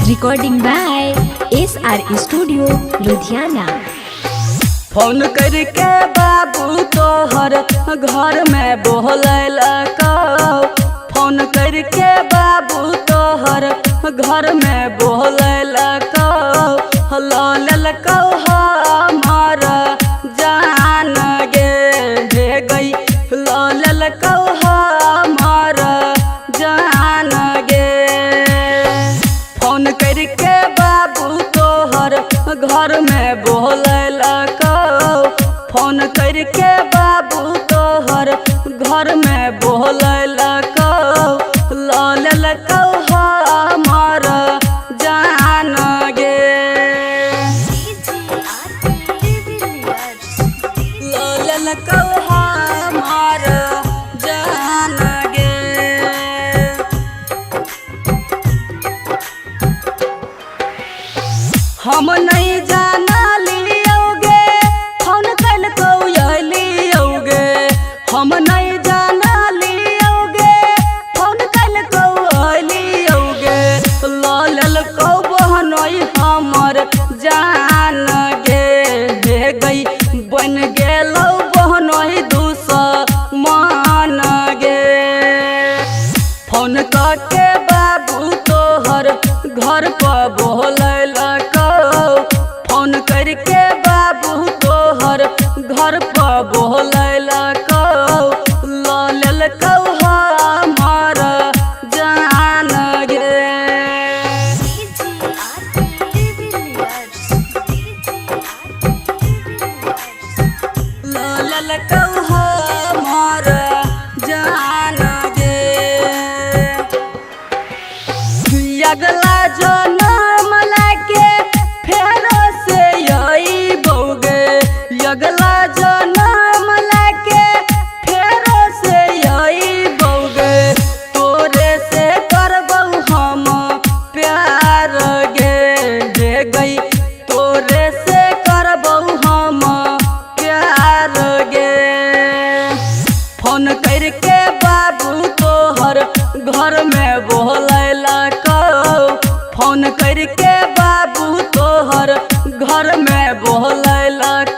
Recording by SR studio Ludhiana. Phone करके बाबू तोहर घर में बोलैलको, फोन करके बाबू तोहर घर में बोलैलको, ललको हमार जान गे हे गई, ललको हमार जान गे। फोन करके बाबू तोहर घर में बोलैलको, फोन करके बाबू तोहर घर में बोलैलको, ललको हमार जान गे, ललको हमार जान गे। हम नहीं जाना लियोगे, फोन कल को लियोगे, हम नहीं जाना लियोगे, फोन कल को लियोगे, लल को बहनोई हमर जान गे हे गई, बन गेलो बहनोई दुश्मन गे। फोन करके बाबू तोहर घर पर बोलैलको, फोन करके बाबू तोहर घर पर बोलैलको, ललको हमार जान गे, ललको हमार जान गे। अगला जनम लाके फेरो से यही बोगे, अगला जनम लाके फेरो से यही बोगे, तोरे से करबौ हम प्यार गे हे गई, तोरे से करबौ हम प्यार गे। फोन करके बाबू तोहर घर में बोलैलको, फोन करके बाबू तोहर घर में बोलैलको,